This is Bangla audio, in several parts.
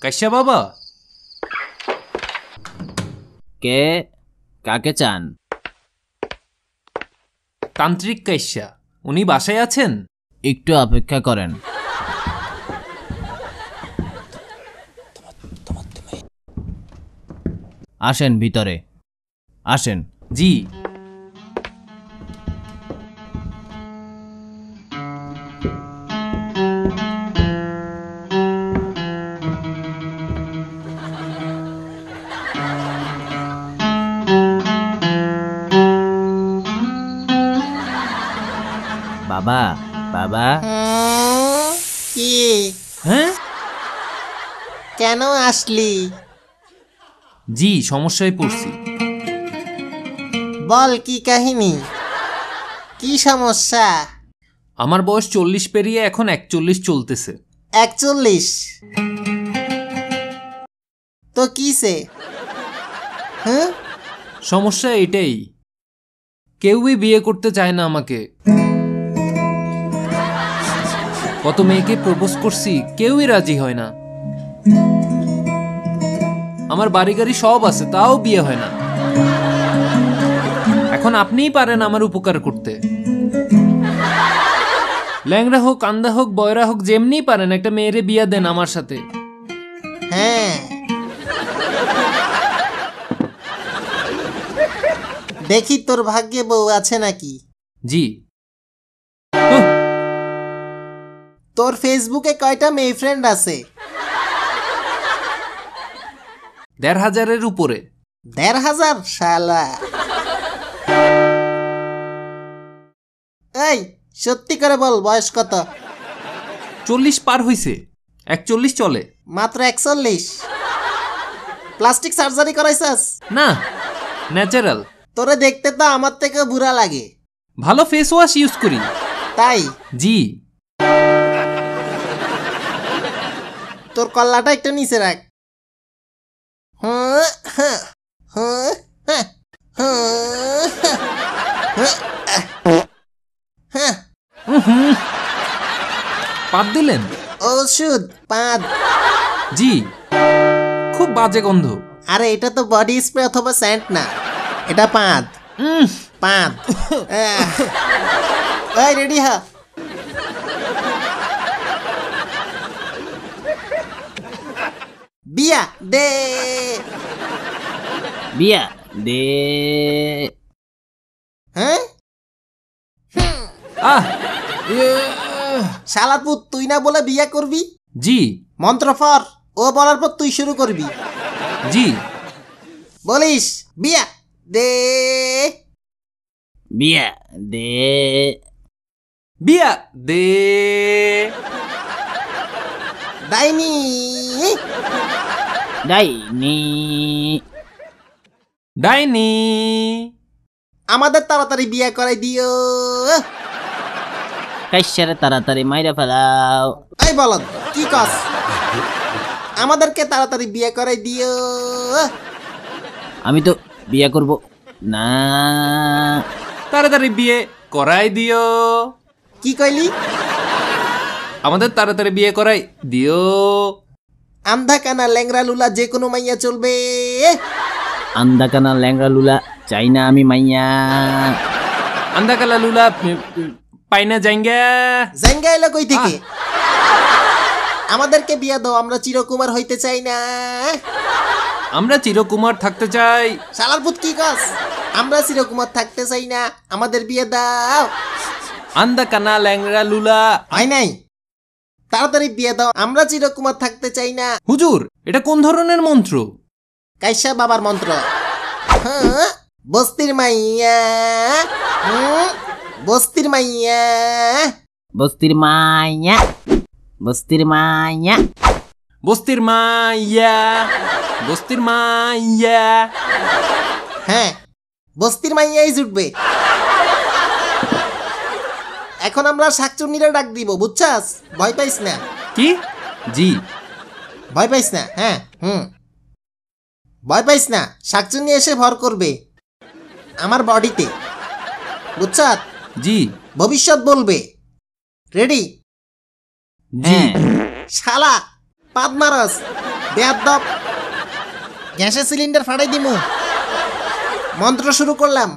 কাশ্যা বাবা? কে? কাকে চান? তান্ত্রিক কাশ্যা, উনি বাসায় আছেন? একটু অপেক্ষা করেন। আসেন ভিতরে, আসেন। জি। বাবা, বাবা। কি? হ্যাঁ? কেন আসলি? জি, সমস্যায় পড়ছি। বল কি কাহিনী, কি সমস্যা? আমার বয়স 40 পেরিয়ে এখন 41 চলতেছে। 41? তো কিসে? হ্যাঁ, সমস্যা এটাই, কেউই বিয়ে করতে চায় না আমাকে। কত মেয়েকে প্রপোজ করছি, কেউই রাজি হয় না। আমার বাড়ি গাড়ি সব আছে, তাও বিয়ে হয় না। এখন আপনিই পারেন আমার উপকার করতে। ল্যাংড়া হোক, আন্দা হোক, বয়রা হোক, যেমনি পারেন একটা মেয়েরে বিয়া দেন আমার সাথে। হ্যাঁ, দেখি তোর ভাগ্যে বউ আছে নাকি। জি। তোর ফেসবুকে কয়টা মেয়ে ফ্রেন্ড আছে? ১,৫০০-এর উপরে। ১,৫০০? শালা, এই সত্যি করে বল বয়স কত? 40 পার হইছে, 41 চলে। মাত্র 41? প্লাস্টিক সার্জারি করাইছাস? না, ন্যাচারাল। তোরে দেখতে তো আমার থেকে বুড়া লাগে। ভালো ফেস ওয়াশ ইউজ করি। তাই? জি। তোর কল্লাটা একটু নিচে রাখ। হ্যাঁ, হ্যাঁ, হ্যাঁ, হ্যাঁ, হ্যাঁ, হ্যাঁ। পাত দিলেন? ওষুধ পাঁদ? জি, খুব বাজে গন্ধ। আরে এটা তো বডি স্প্রে অথবা স্যান্ট না, এটা পাঁদ। পাঁদ। এই রেডি হ। বিয়া দে। বিয়া দে। হ্যাঁ, আহ, শালা পুত, তুই না বলে বিয়া করবি? জি। মন্ত্র ফর, ও বলার পর তুই শুরু করবি। জি। বলিস বিয়া দে। বিয়া দে। বিয়া দে। ডাইনি। ডাইনি। ডাইনি। আমাদের তাড়াতাড়ি বিয়া করাই দিও। কাইসারে তাড়াতাড়ি মাইরা ফেলাও। এই বলদ, কি কস? আমাদেরকে তাড়াতাড়ি বিয়ে করাই দিও। আমি তো বিয়া করব না। তাড়াতাড়ি বিয়ে করাই দিও। কি কইলি? আমাদের তাড়াতাড়ি বিয়ে করাই দিও। আন্ধা কানা ল্যাংরা লুলা যে কোনো মাইয়া চলবে। আন্দা কানা ল্যাংড়া লুলা চাই না আমি মাইয়া। আন্দা কালা লুলা পাইনা জাইঙ্গা। জাঙ্গা এলো কই থেকে? আমাদেরকে বিয়া দাও, আমরা চিরকুমার হইতে চাই না। আমরা চিরকুমার থাকতে চাই। শালার পুত কি কস? আমরা চিরকুমার থাকতে চাই না, আমাদের বিয়ে দাও। আন্দা কানা ল্যাংড়া লুলা। হয় নাই? তাড়াতাড়ি বিয়ে দাও, আমরা চিরকুমার থাকতে চাই না। হুজুর, এটা কোন ধরনের মন্ত্র? কাইসা বাবার মন্ত্র। হ্যাঁ, বস্তির মাইয়া। বস্তির মাইয়া। বস্তির মাইয়া। বস্তির মাইয়া। বস্তির মাইয়া। বস্তির মাইয়া। হ্যাঁ, বস্তির মাইয়াই জুটবে। এখন আমরা শাকচুন্নিরা ডাক দিব, বুঝছাস? ভয় পাইস না। কি? জি। ভয় পাইস না। হ্যাঁ, ভয় পাইস না, শাকচুন্নি এসে ভর করবে আমার বডিতে, বুঝছাস? জি। ভবিষ্যৎ বলবে। রেডি? জি। হ্যাঁ। শালা পাদ মারস। বেয়াদব, গ্যাসের সিলিন্ডার ফাটাই দিমু। মন্ত্র শুরু করলাম।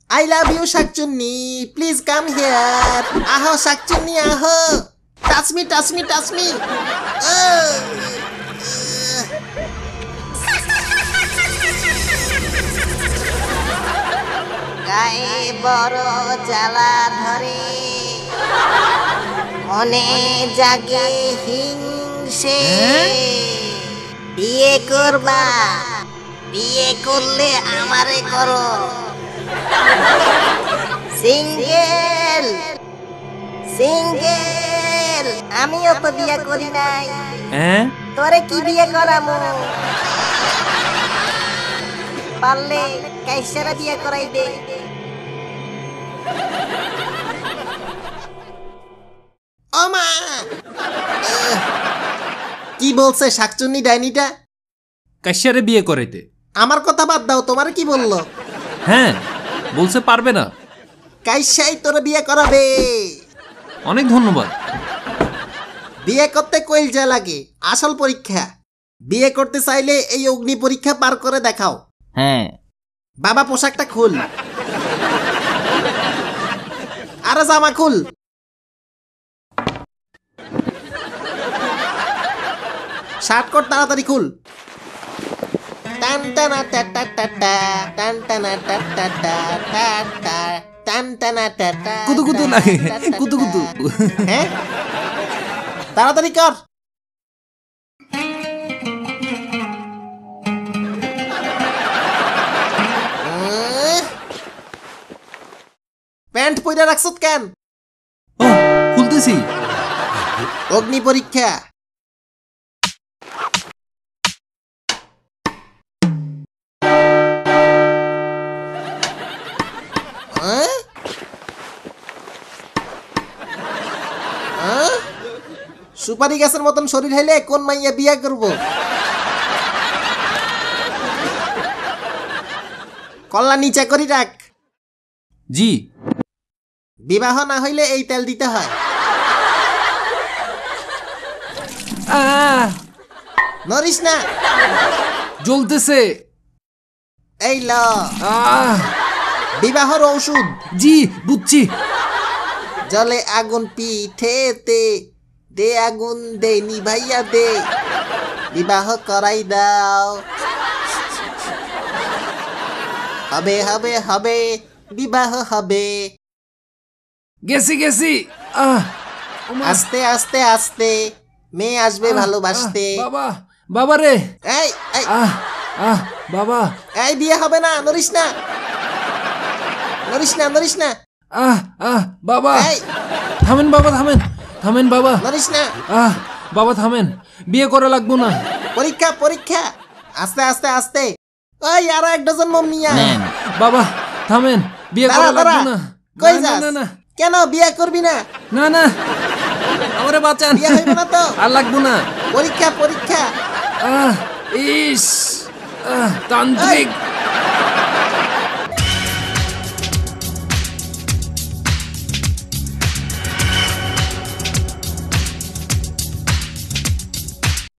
আই লাভ ইউ শাকচুন্নি, প্লিজ কাম হিয়ার। আহো শাকচুন্নি আহো, touch me touch me touch me. গায়ে বড় জ্বালা ধরে, মনে জাগে হিংসে। বিয়ে করবা, বিয়ে করলে আমারে করো। সিঙ্গেল সিঙ্গেল, আমিও তো বিয়ে করি নাই, হ্যাঁ তোরে কি বিয়ে করামু? পারলে কাইসারা বিয়ে করাই দে। ও মা! কি বলছে শাকচুন্নি ডাইনিটা? কাশ্যারে বিয়ে করাইতে। আমার কথা বাদ দাও, তোমার কি বললো? হ্যাঁ বলছে পারবে না। কাইসাই তোর বিয়ে করাবে। অনেক ধন্যবাদ। বিয়ে করতে কইলজা লাগে, আসল পরীক্ষা। বিয়ে করতে চাইলে এই অগ্নি পরীক্ষা পার করে দেখাও। হ্যাঁ বাবা পোশাকটা খুল, আরে জামা খুল। শার্ট কোট তাড়াতাড়ি খুল। টান টানা টা টা টা টা, টান টানা টা টা টা টা টা, টান টানা টা টা। কুতু কুতু লাগে, কুতু কুতু। হ্যাঁ, তাড়াতাড়ি কর। প্যান্ট পইরা রাখছত কেন? ও খুলতেছি। অগ্নি পরীক্ষা। সুপারি গাছের মতন শরীর হইলে কোন মাইয়া বিয়া করব? কল্লা নিচে করি রাখ। জি। বিবাহ না হইলে এই তেল দিতে হয়। নরিস না, জ্বলতেছে। এই ল আহ বিবাহর ঔষধ। জি বুঝছি। জলে আগুন পিঠেতে দে, আগুন দে নিভাইয়া দে, বিবাহ করাই দাও। হবে হবে হবে, বিবাহ হবে। গেছি গেছি। আহ আস্তে আস্তে আস্তে, মেয়ে আসবে ভালোবাসতে। বাবা বাবা রে। এই এই আহ আহ বাবা। এই বিয়ে হবে না, নরিস না, নরিস না, নরিস না। আহ আহ বাবা। এই থামেন বাবা, থামেন থামেন বাবা। নরিস না। আহ বাবা থামেন, বিয়ে করা লাগবো না। পরীক্ষা পরীক্ষা, আস্তে আস্তে আস্তে। ওই আর এক ডজন মোম নিয়া। নেন। বাবা থামেন, বিয়ে দাঁড়া, করা লাগবো দাঁড়া। না। কই না, যাস? না না কেন বিয়ে করবি না? না না, আমারে বাঁচান। বিয়ে হইব না তো? আর লাগবো না। পরীক্ষা পরীক্ষা। আহ ইস, তান্ত্রিক।